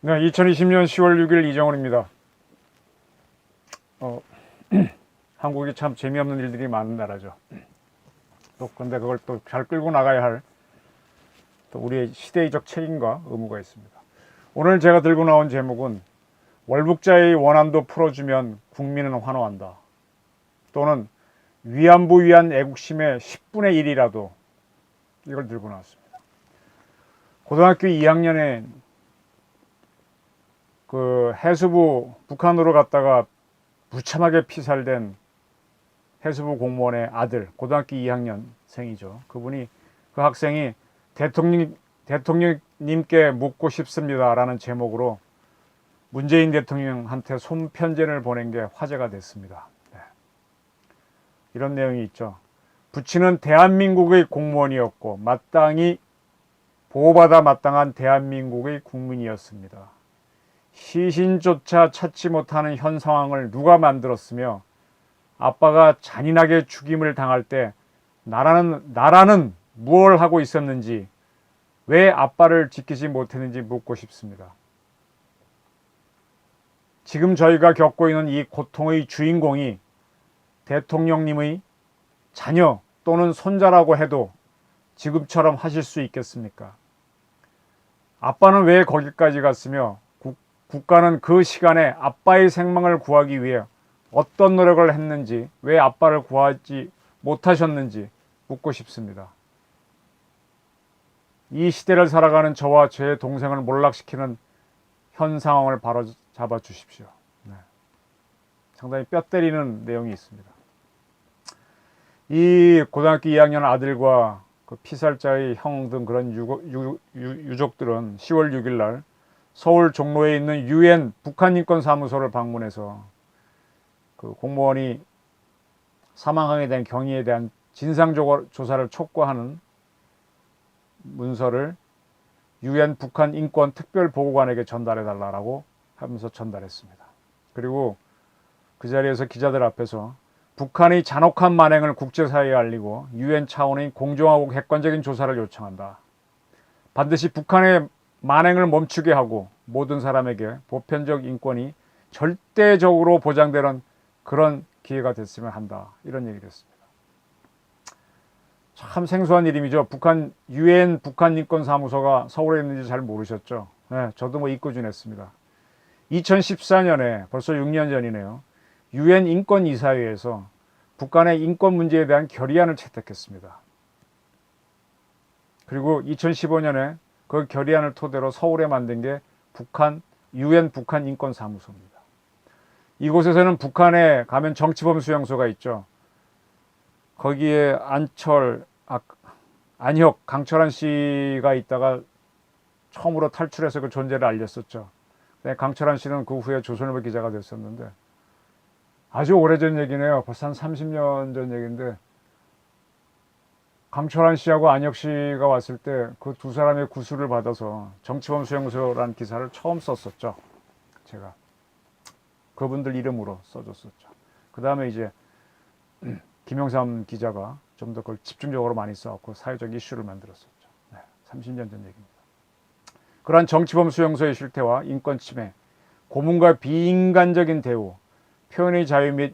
네, 2020년 10월 6일 이정훈입니다. 한국이 참 재미없는 일들이 많은 나라죠. 또 근데 그걸 또 잘 끌고 나가야 할 또 우리의 시대적 책임과 의무가 있습니다. 오늘 제가 들고 나온 제목은 월북자의 원한도 풀어주면 국민은 환호한다. 또는 위안부 위한 애국심의 10분의 1이라도 이걸 들고 나왔습니다. 고등학교 2학년에 그 해수부 북한으로 갔다가 무참하게 피살된 해수부 공무원의 아들, 고등학교 2학년생이죠. 그 학생이 대통령님께 묻고 싶습니다라는 제목으로 문재인 대통령한테 손편지를 보낸 게 화제가 됐습니다. 네. 이런 내용이 있죠. 부친은 대한민국의 공무원이었고 마땅히 보호받아 마땅한 대한민국의 국민이었습니다. 시신조차 찾지 못하는 현 상황을 누가 만들었으며 아빠가 잔인하게 죽임을 당할 때 나라는 무엇을 하고 있었는지, 왜 아빠를 지키지 못했는지 묻고 싶습니다. 지금 저희가 겪고 있는 이 고통의 주인공이 대통령님의 자녀 또는 손자라고 해도 지금처럼 하실 수 있겠습니까? 아빠는 왜 거기까지 갔으며 국가는 그 시간에 아빠의 생명을 구하기 위해 어떤 노력을 했는지, 왜 아빠를 구하지 못하셨는지 묻고 싶습니다. 이 시대를 살아가는 저와 제 동생을 몰락시키는 현 상황을 바로 잡아 주십시오. 네. 상당히 뼈 때리는 내용이 있습니다. 이 고등학교 2학년 아들과 그 피살자의 형 등 그런 유족들은 10월 6일 날 서울 종로에 있는 UN 북한인권사무소를 방문해서 그 공무원이 사망하게 된 경위에 대한 진상조사를 촉구하는 문서를 UN 북한인권특별보고관에게 전달해달라고 하면서 전달했습니다. 그리고 그 자리에서 기자들 앞에서 북한의 잔혹한 만행을 국제사회에 알리고 UN 차원의 공정하고 객관적인 조사를 요청한다. 반드시 북한의 만행을 멈추게 하고 모든 사람에게 보편적 인권이 절대적으로 보장되는 그런 기회가 됐으면 한다. 이런 얘기를 했습니다. 참 생소한 이름이죠. UN 북한인권사무소가 서울에 있는지 잘 모르셨죠? 네, 저도 뭐 잊고 지냈습니다. 2014년에 벌써 6년 전이네요. UN 인권이사회에서 북한의 인권 문제에 대한 결의안을 채택했습니다. 그리고 2015년에 그 결의안을 토대로 서울에 만든 게 UN 북한인권사무소입니다. 이곳에서는 북한에 가면 정치범 수용소가 있죠. 거기에 안혁, 강철한 씨가 있다가 처음으로 탈출해서 그 존재를 알렸었죠. 강철한 씨는 그 후에 조선일보 기자가 됐었는데 아주 오래전 얘기네요. 벌써 한 30년 전 얘기인데 강철한 씨하고 안혁 씨가 왔을 때 그 두 사람의 구술을 받아서 정치범 수용소라는 기사를 처음 썼었죠. 제가 그분들 이름으로 써줬었죠. 그 다음에 이제 김영삼 기자가 좀 더 그걸 집중적으로 많이 써갖고 사회적 이슈를 만들었었죠. 네, 30년 전 얘기입니다. 그러한 정치범 수용소의 실태와 인권 침해, 고문과 비인간적인 대우, 표현의 자유 및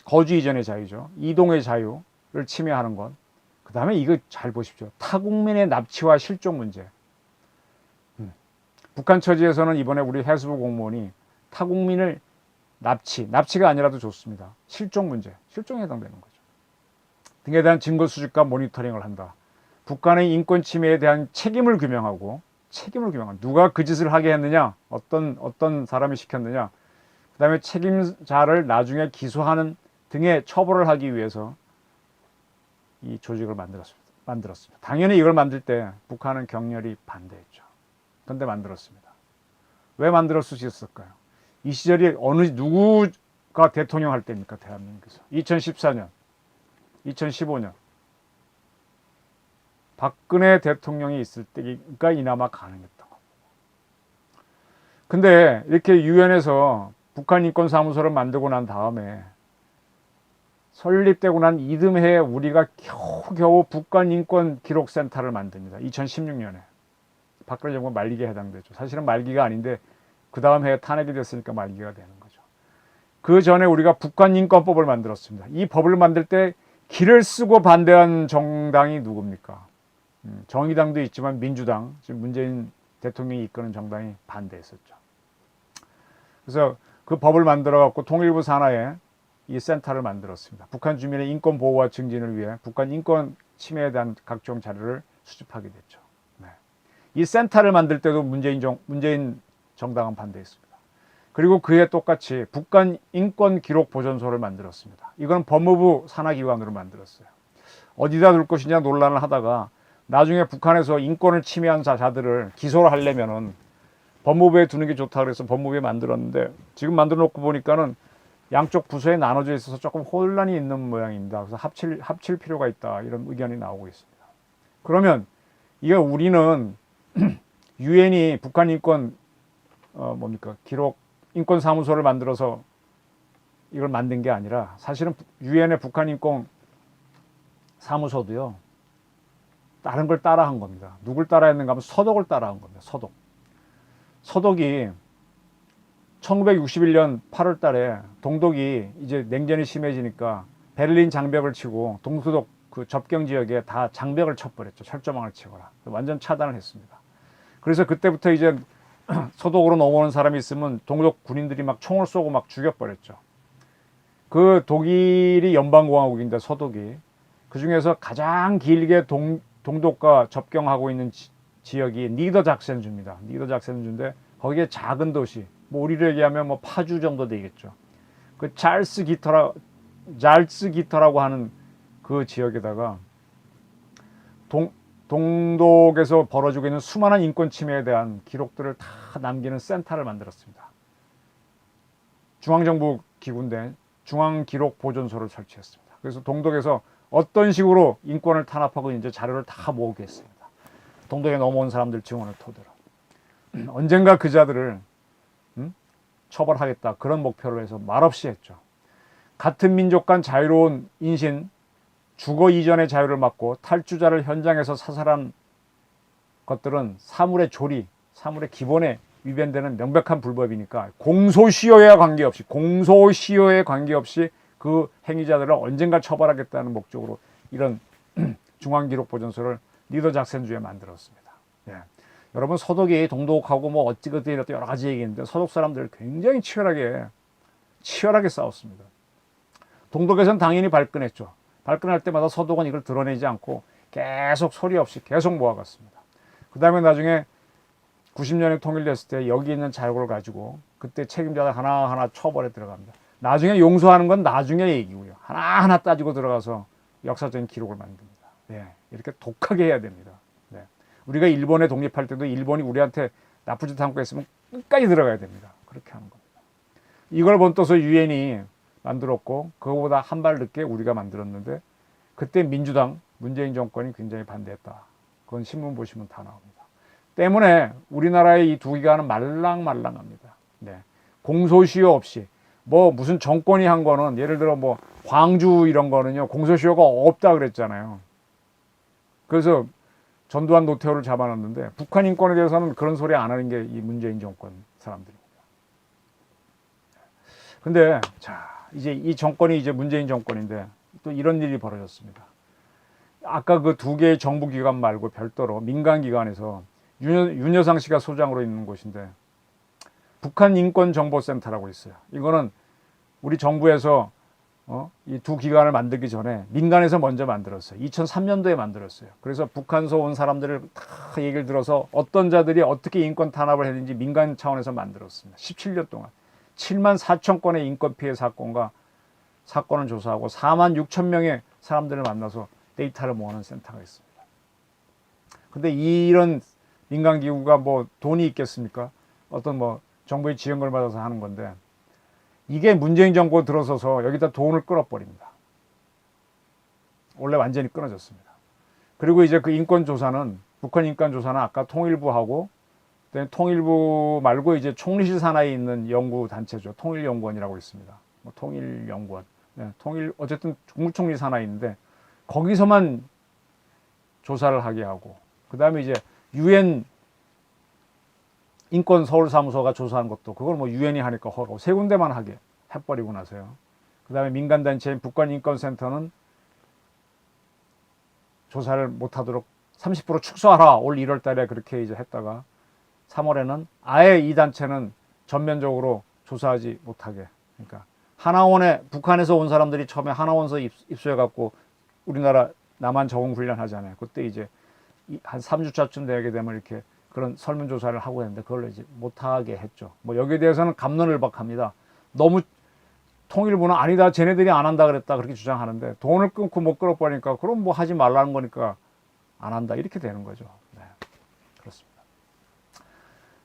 거주 이전의 자유죠. 이동의 자유를 침해하는 것. 그 다음에 이거 잘 보십시오. 타국민의 납치와 실종 문제. 북한 처지에서는 이번에 우리 해수부 공무원이 타국민을 납치가 아니라도 좋습니다. 실종 문제, 실종에 해당되는 거죠. 등에 대한 증거 수집과 모니터링을 한다. 북한의 인권 침해에 대한 책임을 규명하고 누가 그 짓을 하게 했느냐, 어떤 사람이 시켰느냐, 그 다음에 책임자를 나중에 기소하는 등의 처벌을 하기 위해서 이 조직을 만들었습니다. 당연히 이걸 만들 때 북한은 격렬히 반대했죠. 그런데 만들었습니다. 왜 만들었을 수 있었을까요? 이 시절이 누구가 대통령 할 때입니까? 대한민국에서 2014년, 2015년 박근혜 대통령이 있을 때가 이나마 가능했던 겁니다. 근데 이렇게 유엔에서 북한인권사무소를 만들고 난 다음에 설립되고 난 이듬해에 우리가 겨우겨우 북한인권기록센터를 만듭니다. 2016년에 박근혜 정부 말기에 해당되죠. 사실은 말기가 아닌데 그 다음 해에 탄핵이 됐으니까 말기가 되는 거죠. 그 전에 우리가 북한인권법을 만들었습니다. 이 법을 만들 때 기를 쓰고 반대한 정당이 누굽니까? 정의당도 있지만 민주당, 지금 문재인 대통령이 이끄는 정당이 반대했었죠. 그래서 그 법을 만들어 갖고 통일부 산하에 이 센터를 만들었습니다. 북한 주민의 인권 보호와 증진을 위해 북한 인권 침해에 대한 각종 자료를 수집하게 됐죠. 네. 이 센터를 만들 때도 문재인 정당은 반대했습니다. 그리고 그에 똑같이 북한 인권 기록 보존소를 만들었습니다. 이건 법무부 산하기관으로 만들었어요. 어디다 둘 것이냐 논란을 하다가 나중에 북한에서 인권을 침해한 자들을 기소를 하려면은 법무부에 두는 게 좋다 그래서 법무부에 만들었는데 지금 만들어 놓고 보니까는 양쪽 부서에 나눠져 있어서 조금 혼란이 있는 모양입니다. 그래서 합칠 필요가 있다 이런 의견이 나오고 있습니다. 그러면 이게 우리는 유엔이 북한 인권 기록 인권 사무소를 만들어서 이걸 만든 게 아니라 사실은 유엔의 북한 인권 사무소도요 다른 걸 따라한 겁니다. 누굴 따라했는가 하면 서독을 따라한 겁니다. 서독이 1961년 8월 달에 동독이 이제 냉전이 심해지니까 베를린 장벽을 치고 동서독 그 접경 지역에 다 장벽을 쳐버렸죠. 철조망을 치거나 완전 차단을 했습니다. 그래서 그때부터 이제 서독으로 넘어오는 사람이 있으면 동독 군인들이 막 총을 쏘고 막 죽여버렸죠. 그 독일이 연방공화국인데 서독이 그 중에서 가장 길게 동독과 접경하고 있는 지역이 니더작센주입니다. 니더작센주인데 거기에 작은 도시, 뭐 우리로 얘기하면 뭐 파주 정도 되겠죠. 그 잘스기터라고 하는 그 지역에다가 동독에서 벌어지고 있는 수많은 인권 침해에 대한 기록들을 다 남기는 센터를 만들었습니다. 중앙정부 기구인데 중앙기록보존소를 설치했습니다. 그래서 동독에서 어떤 식으로 인권을 탄압하고 이제 자료를 다 모으게 했습니다. 동독에 넘어온 사람들 증언을 토대로. 언젠가 그 자들을 처벌하겠다 그런 목표를 해서 말없이 했죠. 같은 민족 간 자유로운 인신, 주거 이전의 자유를 막고 탈주자를 현장에서 사살한 것들은 사물의 조리, 사물의 기본에 위반되는 명백한 불법이니까 공소시효에 관계없이 그 행위자들을 언젠가 처벌하겠다는 목적으로 이런 중앙기록보존소를 니더작센주에 만들었습니다. 예. 여러분 서독이 동독하고 뭐 어찌거든 여러 가지 얘기했는데 서독 사람들 굉장히 치열하게 싸웠습니다. 동독에서는 당연히 발끈했죠. 발끈할 때마다 서독은 이걸 드러내지 않고 계속 소리 없이 계속 모아갔습니다. 그 다음에 나중에 90년에 통일됐을 때 여기 있는 자료를 가지고 그때 책임자들 하나하나 처벌에 들어갑니다. 나중에 용서하는 건 나중에 얘기고요. 하나하나 따지고 들어가서 역사적인 기록을 만듭니다. 네, 이렇게 독하게 해야 됩니다. 네. 우리가 일본에 독립할 때도 일본이 우리한테 나쁜 짓 한거 했으면 끝까지 들어가야 됩니다. 그렇게 하는 겁니다. 이걸 본떠서 유엔이 만들었고 그거보다 한 발 늦게 우리가 만들었는데 그때 민주당 문재인 정권이 굉장히 반대했다. 그건 신문 보시면 다 나옵니다. 때문에 우리나라의 이 두 기관은 말랑말랑합니다. 네. 공소시효 없이 뭐 무슨 정권이 한 거는 예를 들어 뭐 광주 이런 거는요 공소시효가 없다 그랬잖아요. 그래서 전두환 노태우를 잡아놨는데 북한 인권에 대해서는 그런 소리 안 하는 게 이 문재인 정권 사람들입니다. 근데 자 이제 이 정권이 이제 문재인 정권인데 또 이런 일이 벌어졌습니다. 아까 그 두 개의 정부 기관 말고 별도로 민간 기관에서 윤여상 씨가 소장으로 있는 곳인데 북한 인권정보센터라고 있어요. 이거는 우리 정부에서 이 두 기관을 만들기 전에 민간에서 먼저 만들었어요. 2003년도에 만들었어요. 그래서 북한서 온 사람들을 다 얘기를 들어서 어떤 자들이 어떻게 인권 탄압을 했는지 민간 차원에서 만들었습니다. 17년 동안 7만 4천 건의 인권 피해 사건을 조사하고 4만 6천 명의 사람들을 만나서 데이터를 모으는 센터가 있습니다. 근데 이런 민간 기구가 뭐 돈이 있겠습니까? 어떤 뭐 정부의 지원을 받아서 하는 건데 이게 문재인 정부 들어서서 여기다 돈을 끌어버립니다. 원래 완전히 끊어졌습니다. 그리고 이제 그 인권조사는 북한 인권조사는 아까 통일부하고 통일부 말고 이제 총리실 산하에 있는 연구단체죠. 통일연구원이라고 있습니다. 뭐 통일연구원. 네, 어쨌든 국무총리 산하에 있는데 거기서만 조사를 하게 하고 그 다음에 이제 유엔 인권 서울사무소가 조사한 것도 그걸 뭐 유엔이 하니까 허가고 세 군데만 하게 해버리고 나서요. 그 다음에 민간단체인 북한인권센터는 조사를 못하도록 30% 축소하라. 올 1월 달에 그렇게 이제 했다가 3월에는 아예 이 단체는 전면적으로 조사하지 못하게. 그러니까 하나원에 북한에서 온 사람들이 처음에 하나원서 입소해갖고 우리나라 남한 적응 훈련 하잖아요. 그때 이제 한 3주차쯤 되게 되면 이렇게 그런 설문조사를 하고 했는데 그걸 이제 못하게 했죠. 뭐 여기에 대해서는 갑론을박합니다. 너무 통일부는 아니다, 쟤네들이 안 한다 그랬다 그렇게 주장하는데 돈을 끊고 못 끌어버리니까 그럼 뭐 하지 말라는 거니까 안 한다 이렇게 되는 거죠. 네, 그렇습니다.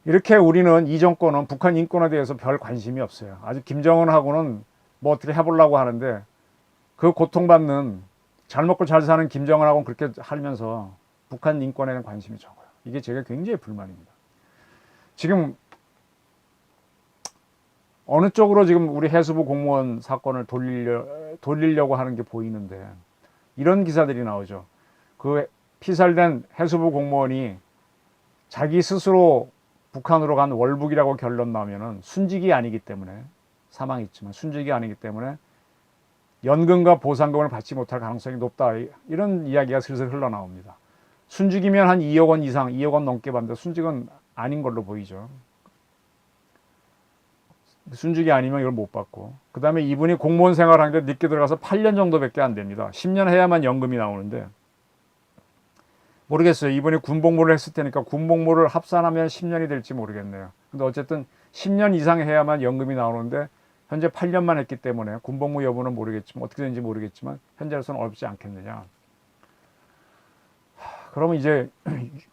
이렇게 우리는 이 정권은 북한 인권에 대해서 별 관심이 없어요. 아직 김정은하고는 뭐 어떻게 해보려고 하는데 그 고통받는 잘 먹고 잘 사는 김정은하고는 그렇게 하면서 북한 인권에는 관심이 적어요. 이게 제가 굉장히 불만입니다. 지금 어느 쪽으로 지금 우리 해수부 공무원 사건을 돌리려고 하는 게 보이는데 이런 기사들이 나오죠. 그 피살된 해수부 공무원이 자기 스스로 북한으로 간 월북이라고 결론 나오면은 순직이 아니기 때문에 사망했지만 순직이 아니기 때문에 연금과 보상금을 받지 못할 가능성이 높다. 이런 이야기가 슬슬 흘러나옵니다. 순직이면 한 2억 원 이상, 2억 원 넘게 받는데 순직은 아닌 걸로 보이죠. 순직이 아니면 이걸 못 받고. 그 다음에 이분이 공무원 생활하는데 늦게 들어가서 8년 정도밖에 안 됩니다. 10년 해야만 연금이 나오는데 모르겠어요. 이분이 군복무를 했을 테니까 군복무를 합산하면 10년이 될지 모르겠네요. 근데 어쨌든 10년 이상 해야만 연금이 나오는데 현재 8년만 했기 때문에 군복무 여부는 모르겠지만 어떻게 되는지 모르겠지만 현재로서는 어렵지 않겠느냐. 그러면 이제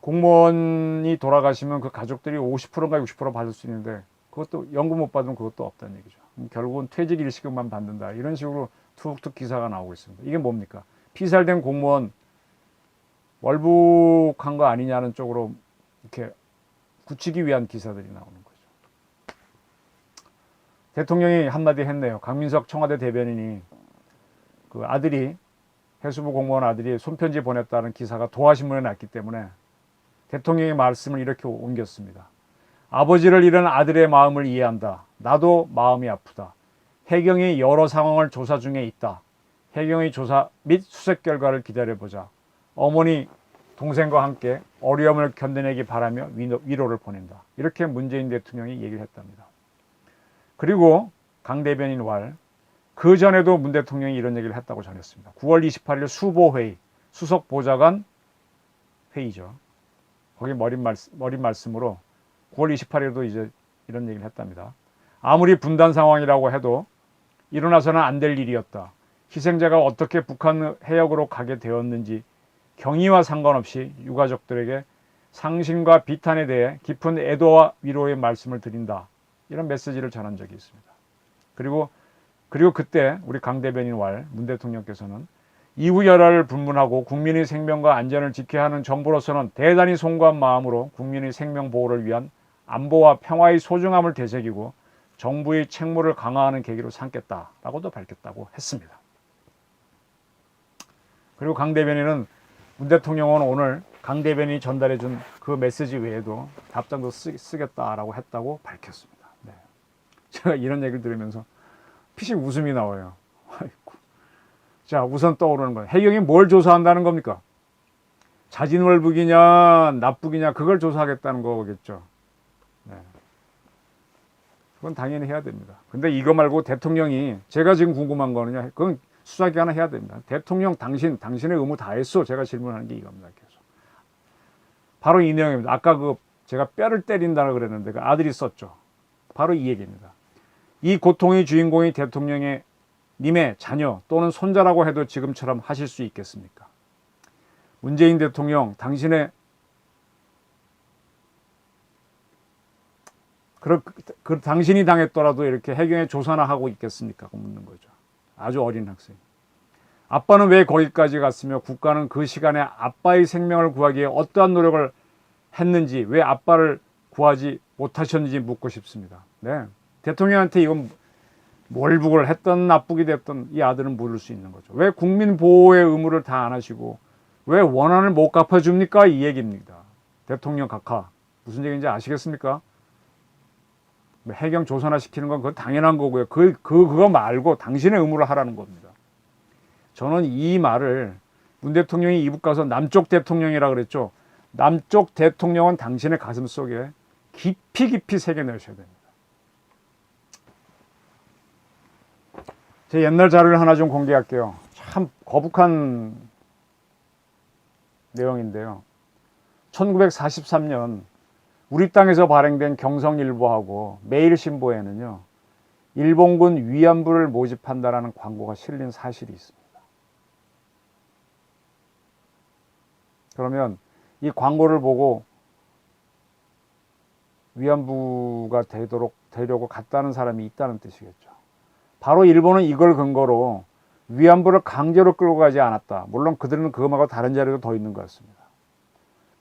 공무원이 돌아가시면 그 가족들이 50%인가 60% 받을 수 있는데 그것도 연금 못 받으면 그것도 없다는 얘기죠. 결국은 퇴직 일시금만 받는다. 이런 식으로 툭툭 기사가 나오고 있습니다. 이게 뭡니까? 피살된 공무원 월북한 거 아니냐는 쪽으로 이렇게 굳히기 위한 기사들이 나오는 거죠. 대통령이 한마디 했네요. 강민석 청와대 대변인이 그 아들이 해수부 공무원 아들이 손편지 보냈다는 기사가 도하신문에 났기 때문에 대통령의 말씀을 이렇게 옮겼습니다. 아버지를 잃은 아들의 마음을 이해한다. 나도 마음이 아프다. 해경이 여러 상황을 조사 중에 있다. 해경의 조사 및 수색 결과를 기다려보자. 어머니, 동생과 함께 어려움을 견뎌내기 바라며 위로를 보낸다. 이렇게 문재인 대통령이 얘기를 했답니다. 그리고 강 대변인 그 전에도 문 대통령이 이런 얘기를 했다고 전했습니다. 9월 28일 수보회의, 수석 보좌관 회의죠. 거기 머릿 말씀으로 9월 28일도 이제 이런 얘기를 했답니다. 아무리 분단 상황이라고 해도 일어나서는 안 될 일이었다. 희생자가 어떻게 북한 해역으로 가게 되었는지 경위와 상관없이 유가족들에게 상심과 비탄에 대해 깊은 애도와 위로의 말씀을 드린다. 이런 메시지를 전한 적이 있습니다. 그리고 그때 우리 강 대변인 문 대통령께서는 이후 열화를 불문하고 국민의 생명과 안전을 지켜야 하는 정부로서는 대단히 송구한 마음으로 국민의 생명 보호를 위한 안보와 평화의 소중함을 되새기고 정부의 책무를 강화하는 계기로 삼겠다라고도 밝혔다고 했습니다. 그리고 강 대변인은 문 대통령은 오늘 강 대변인이 전달해 준 그 메시지 외에도 답장도 쓰겠다라고 했다고 밝혔습니다. 네. 제가 이런 얘기를 들으면서 피식 웃음이 나와요. 아이고. 자, 우선 떠오르는 건 해경이 뭘 조사한다는 겁니까? 자진월북이냐 납북이냐 그걸 조사하겠다는 거겠죠. 네. 그건 당연히 해야 됩니다. 근데 이거 말고 대통령이 제가 지금 궁금한 거는요. 그건 수사기관은 해야 됩니다. 대통령 당신의 의무 다 했어. 제가 질문하는 게 이겁니다. 계속. 바로 이 내용입니다. 아까 제가 뼈를 때린다고 그랬는데 그 아들이 썼죠. 바로 이 얘기입니다. 이 고통의 주인공이 대통령의 님의 자녀 또는 손자라고 해도 지금처럼 하실 수 있겠습니까? 문재인 대통령 당신의 당신이 당했더라도 이렇게 해경에 조사나 하고 있겠습니까? 묻는 거죠. 아주 어린 학생. 아빠는 왜 거기까지 갔으며 국가는 그 시간에 아빠의 생명을 구하기에 어떠한 노력을 했는지 왜 아빠를 구하지 못하셨는지 묻고 싶습니다. 네. 대통령한테 이건 월북을 했던 납북이 됐던 이 아들은 물을 수 있는 거죠. 왜 국민 보호의 의무를 다 안 하시고 왜 원한을 못 갚아줍니까? 이 얘기입니다. 대통령 각하. 무슨 얘기인지 아시겠습니까? 해경 조선화시키는 건 그건 당연한 거고요. 그거 말고 당신의 의무를 하라는 겁니다. 저는 이 말을 문 대통령이 이북 가서 남쪽 대통령이라 그랬죠. 남쪽 대통령은 당신의 가슴 속에 깊이 깊이 새겨넣으셔야 됩니다. 제 옛날 자료를 하나 좀 공개할게요. 참 거북한 내용인데요. 1943년 우리 땅에서 발행된 경성일보하고 매일신보에는요, 일본군 위안부를 모집한다라는 광고가 실린 사실이 있습니다. 그러면 이 광고를 보고 위안부가 되려고 갔다는 사람이 있다는 뜻이겠죠. 바로 일본은 이걸 근거로 위안부를 강제로 끌고 가지 않았다. 물론 그들은 그거 말고 다른 자료도 더 있는 것 같습니다.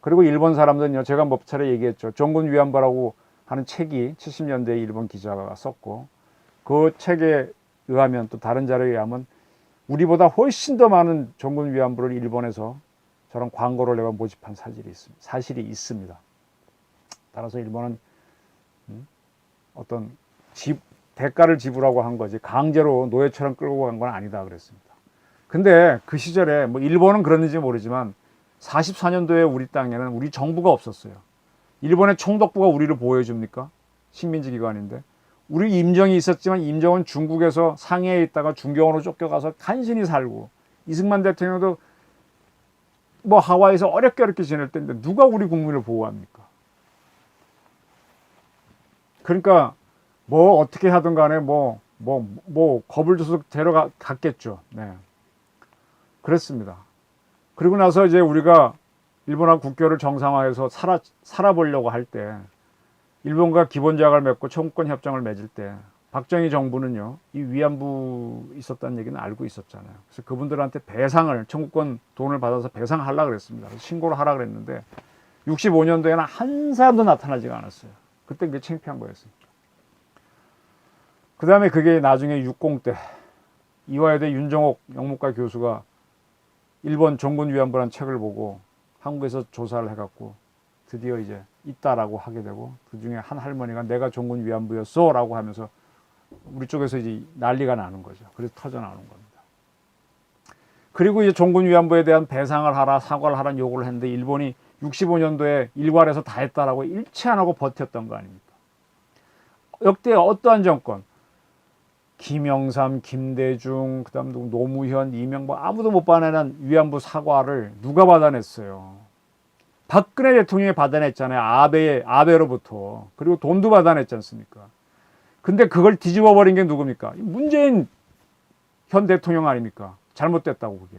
그리고 일본 사람들은요, 제가 몇 차례 얘기했죠. 종군 위안부라고 하는 책이 70년대에 일본 기자가 썼고, 그 책에 의하면, 또 다른 자료에 의하면 우리보다 훨씬 더 많은 종군 위안부를 일본에서 저런 광고를 내가 모집한 사실이 있습니다. 따라서 일본은 어떤 대가를 지불하고 한 거지 강제로 노예처럼 끌고 간 건 아니다 그랬습니다. 근데 그 시절에 뭐 일본은 그랬는지 모르지만 44년도에 우리 땅에는 우리 정부가 없었어요. 일본의 총독부가 우리를 보호해줍니까? 식민지 기관인데. 우리 임정이 있었지만 임정은 중국에서 상해에 있다가 중경으로 쫓겨가서 간신히 살고, 이승만 대통령도 뭐 하와이에서 어렵게 지낼 때인데 누가 우리 국민을 보호합니까? 그러니까 뭐 어떻게 하든 간에 뭐 겁을 줘서 데려갔겠죠. 네. 그랬습니다. 그리고 나서 이제 우리가 일본하고 국교를 정상화해서 살아보려고 할 때, 일본과 기본자약을 맺고 청구권 협정을 맺을 때 박정희 정부는요, 이 위안부 있었다는 얘기는 알고 있었잖아요. 그래서 그분들한테 배상을, 청구권 돈을 받아서 배상하려고 그랬습니다. 그래서 신고를 하려고 그랬는데 65년도에는 한 사람도 나타나지가 않았어요. 그때 그게 창피한 거였습니다. 그 다음에 그게 나중에 60 때 이화여대 윤정옥 영문과 교수가 일본 종군 위안부라는 책을 보고 한국에서 조사를 해갖고 드디어 이제 있다라고 하게 되고, 그 중에 한 할머니가 내가 종군 위안부였어 라고 하면서 우리 쪽에서 이제 난리가 나는 거죠. 그래서 터져나오는 겁니다. 그리고 이제 종군 위안부에 대한 배상을 하라, 사과를 하라는 요구를 했는데 일본이 65년도에 일괄해서 다 했다라고 일치 안 하고 버텼던 거 아닙니까? 역대 어떠한 정권, 김영삼, 김대중, 그다음 노무현, 이명박 아무도 못 받아낸 위안부 사과를 누가 받아냈어요? 박근혜 대통령이 받아냈잖아요. 아베로부터. 그리고 돈도 받아냈지 않습니까? 근데 그걸 뒤집어 버린 게 누굽니까? 문재인 현 대통령 아닙니까? 잘못됐다고 그게.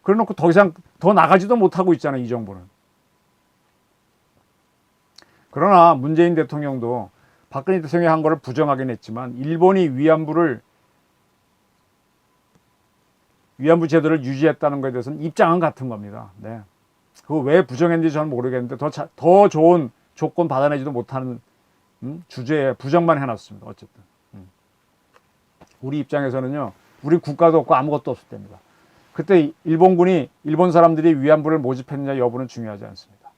그래 놓고 더 이상 더 나가지도 못하고 있잖아요, 이 정부는. 그러나 문재인 대통령도 박근혜 대통령이 한 거를 부정하긴 했지만 일본이 위안부 제도를 유지했다는 것에 대해서는 입장은 같은 겁니다. 네. 그거 왜 부정했는지 저는 모르겠는데 더 좋은 조건 받아내지도 못하는 주제에 부정만 해놨습니다. 어쨌든 우리 입장에서는요, 우리 국가도 없고 아무것도 없을 때입니다. 그때 일본 사람들이 위안부를 모집했느냐 여부는 중요하지 않습니다.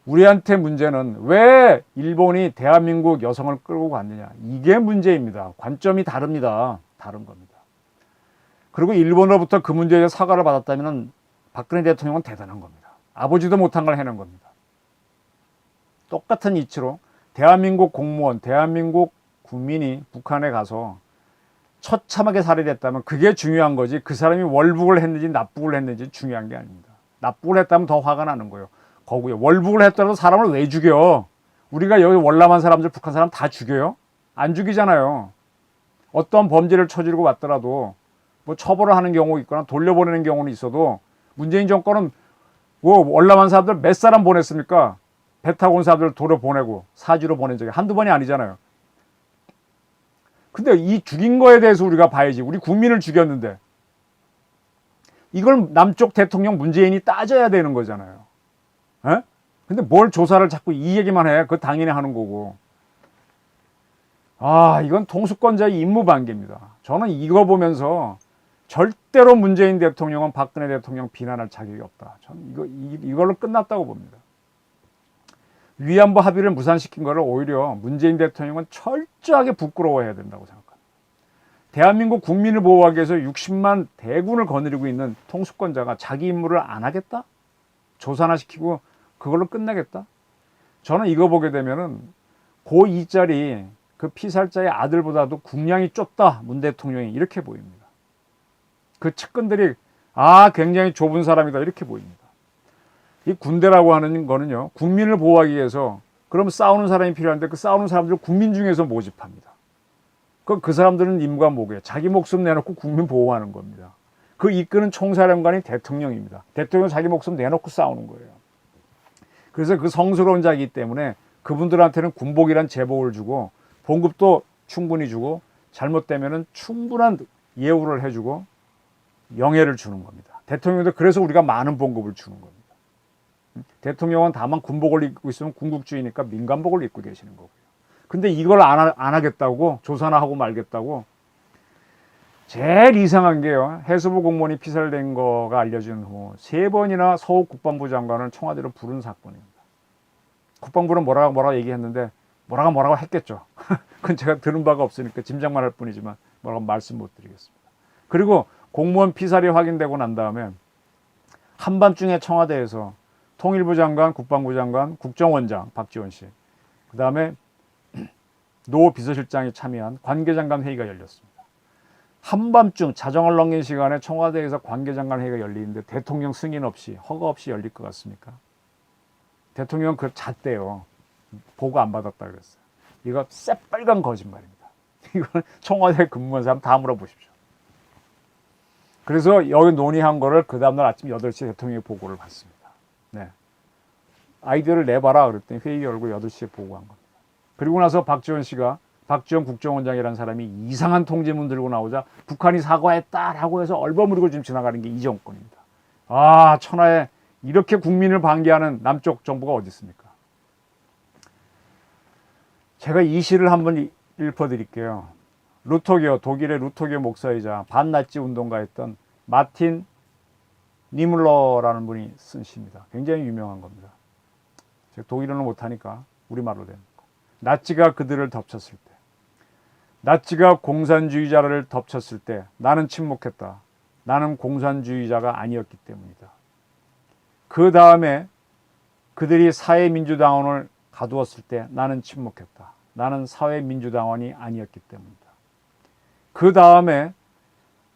우리한테 문제는 왜 일본이 대한민국 여성을 끌고 갔느냐, 이게 문제입니다. 관점이 다릅니다. 다른 겁니다. 그리고 일본으로부터 그 문제에 대해 사과를 받았다면 박근혜 대통령은 대단한 겁니다. 아버지도 못한 걸 해낸 겁니다. 똑같은 이치로 대한민국 공무원, 대한민국 국민이 북한에 가서 처참하게 살해됐다면 그게 중요한 거지, 그 사람이 월북을 했는지 납북을 했는지 중요한 게 아닙니다. 납북을 했다면 더 화가 나는 거예요. 거기에 월북을 했더라도 사람을 왜 죽여? 우리가 여기 월남한 사람들, 북한 사람 다 죽여요? 안 죽이잖아요. 어떤 범죄를 저지르고 왔더라도 뭐 처벌을 하는 경우 있거나 돌려보내는 경우는 있어도, 문재인 정권은 뭐 월남한 사람들 몇 사람 보냈습니까? 배 타고 온 사람들 돌려보내고 사지로 보낸 적이 한두 번이 아니잖아요. 근데 이 죽인 거에 대해서 우리가 봐야지. 우리 국민을 죽였는데 이걸 남쪽 대통령 문재인이 따져야 되는 거잖아요. 에? 근데 뭘 조사를 자꾸 이 얘기만 해. 그거 당연히 하는 거고. 이건 통수권자의 임무반기입니다. 저는 이거 보면서 절대로 문재인 대통령은 박근혜 대통령 비난할 자격이 없다. 저는 이걸로 끝났다고 봅니다. 위안부 합의를 무산시킨 것을 오히려 문재인 대통령은 철저하게 부끄러워해야 된다고 생각합니다. 대한민국 국민을 보호하기 위해서 60만 대군을 거느리고 있는 통수권자가 자기 임무를 안 하겠다? 조산화시키고 그걸로 끝내겠다? 저는 이거 보게 되면은 고2짜리 그 피살자의 아들보다도 국량이 좁다, 문 대통령이 이렇게 보입니다. 그 측근들이 굉장히 좁은 사람이다 이렇게 보입니다. 이 군대라고 하는 거는요, 국민을 보호하기 위해서 그럼 싸우는 사람이 필요한데 그 싸우는 사람들을 국민 중에서 모집합니다. 그 사람들은 임무가 뭐게요? 자기 목숨 내놓고 국민 보호하는 겁니다. 그 이끄는 총사령관이 대통령입니다. 대통령은 자기 목숨 내놓고 싸우는 거예요. 그래서 그 성스러운 자이기 때문에 그분들한테는 군복이란 제복을 주고 봉급도 충분히 주고 잘못되면은 충분한 예우를 해주고 영예를 주는 겁니다. 대통령도 그래서 우리가 많은 봉급을 주는 겁니다. 대통령은 다만 군복을 입고 있으면 군국주의니까 민간복을 입고 계시는 거고요. 근데 이걸 안 하겠다고 조산화하고 말겠다고. 제일 이상한 게요, 해수부 공무원이 피살된 거가 알려진 후 3번이나 서욱 국방부 장관을 청와대로 부른 사건입니다. 국방부는 뭐라고 얘기했는데 뭐라고 했겠죠. 그건 제가 들은 바가 없으니까 짐작만 할 뿐이지만 뭐라고 말씀 못 드리겠습니다. 그리고 공무원 피살이 확인되고 난 다음에 한밤중에 청와대에서 통일부 장관, 국방부 장관, 국정원장 박지원 씨, 그 다음에 노 비서실장이 참여한 관계장관 회의가 열렸습니다. 한밤중 자정을 넘긴 시간에 청와대에서 관계장관 회의가 열리는데 대통령 승인 없이, 허가 없이 열릴 것 같습니까? 대통령은 그걸 잣대요. 보고 안 받았다 그랬어요. 이거 새빨간 거짓말입니다. 이건 청와대 근무한 사람 다 물어보십시오. 그래서 여기 논의한 거를 그 다음날 아침 8시에 대통령이 보고를 받습니다. 네. 아이디어를 내봐라 그랬더니 회의 열고 8시에 보고한 겁니다. 그리고 나서 박지원 국정원장이라는 사람이 이상한 통지문 들고 나오자 북한이 사과했다라고 해서 얼버무리고 지금 지나가는 게 이 정권입니다. 천하에 이렇게 국민을 반기하는 남쪽 정부가 어디 있습니까? 제가 이 시를 한번 읽어드릴게요. 독일의 루터교 목사이자 반나치 운동가였던 마틴 니물러라는 분이 쓴 시입니다. 굉장히 유명한 겁니다. 제가 독일어는 못하니까 우리말로 됩니다. 나치가 그들을 덮쳤을 때, 나치가 공산주의자를 덮쳤을 때 나는 침묵했다. 나는 공산주의자가 아니었기 때문이다. 그 다음에 그들이 사회민주당원을 가두었을 때 나는 침묵했다. 나는 사회민주당원이 아니었기 때문이다. 그 다음에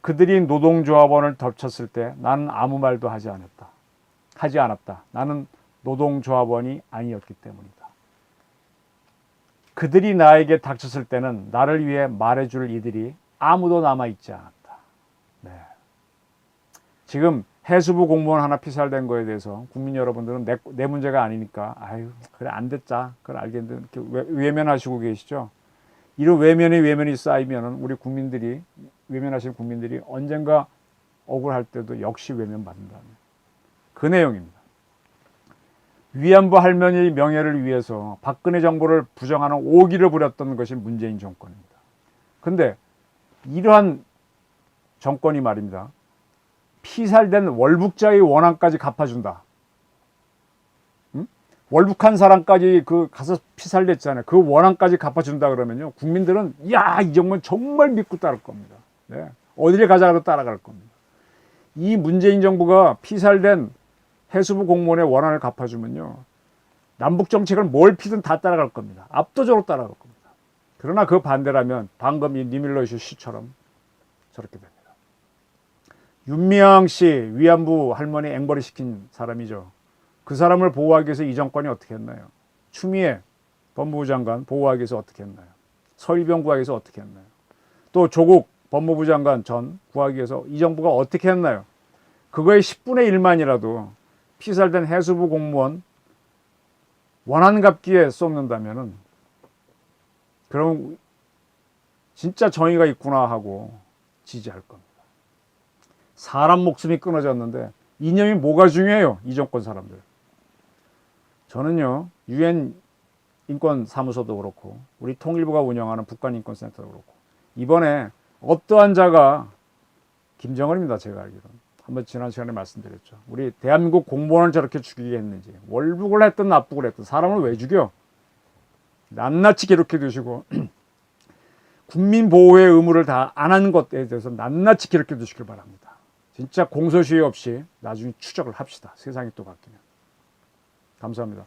그들이 노동조합원을 덮쳤을 때 나는 아무 말도 하지 않았다. 나는 노동조합원이 아니었기 때문이다. 그들이 나에게 닥쳤을 때는 나를 위해 말해줄 이들이 아무도 남아있지 않았다. 네. 지금 해수부 공무원 하나 피살된 거에 대해서 국민 여러분들은 내 문제가 아니니까 그래 안 됐자 그걸 알겠는데 이렇게 외면하시고 계시죠. 이런 외면이 쌓이면은 우리 국민들이, 외면하시는 국민들이 언젠가 억울할 때도 역시 외면받는다는 그 내용입니다. 위안부 할머니의 명예를 위해서 박근혜 정부를 부정하는 오기를 부렸던 것이 문재인 정권입니다. 근데 이러한 정권이 말입니다, 피살된 월북자의 원한까지 갚아준다. 월북한 사람까지 가서 피살됐잖아요. 그 원한까지 갚아준다 그러면요, 국민들은 이 정권 정말 믿고 따를 겁니다. 네. 어디를 가자고 따라갈 겁니다. 이 문재인 정부가 피살된 해수부 공무원의 원한을 갚아주면요, 남북 정책을 뭘 피든 다 따라갈 겁니다. 압도적으로 따라갈 겁니다. 그러나 그 반대라면 방금 이 니밀러 시처럼 저렇게 됩니다. 윤미향 씨 위안부 할머니 앵벌이 시킨 사람이죠. 그 사람을 보호하기 위해서 이 정권이 어떻게 했나요? 추미애 법무부 장관 보호하기 위해서 어떻게 했나요? 서일병 구하기 위해서 어떻게 했나요? 또 조국 법무부 장관 전 구하기 위해서 이 정부가 어떻게 했나요? 그거의 10분의 1만이라도 피살된 해수부 공무원 원한 갚기에 쏟는다면은 그럼 진짜 정의가 있구나 하고 지지할 겁니다. 사람 목숨이 끊어졌는데 이념이 뭐가 중요해요? 이 정권 사람들. 저는요, UN 인권사무소도 그렇고 우리 통일부가 운영하는 북한인권센터도 그렇고 이번에 어떠한 자가, 김정은입니다. 제가 알기로는 한번 지난 시간에 말씀드렸죠. 우리 대한민국 공무원을 저렇게 죽이게 했는지, 월북을 했든 납북을 했든 사람을 왜 죽여? 낱낱이 기록해 두시고 국민 보호의 의무를 다 안 하는 것에 대해서 낱낱이 기록해 두시길 바랍니다. 진짜 공소시효 없이 나중에 추적을 합시다. 세상이 또 바뀌면. 감사합니다.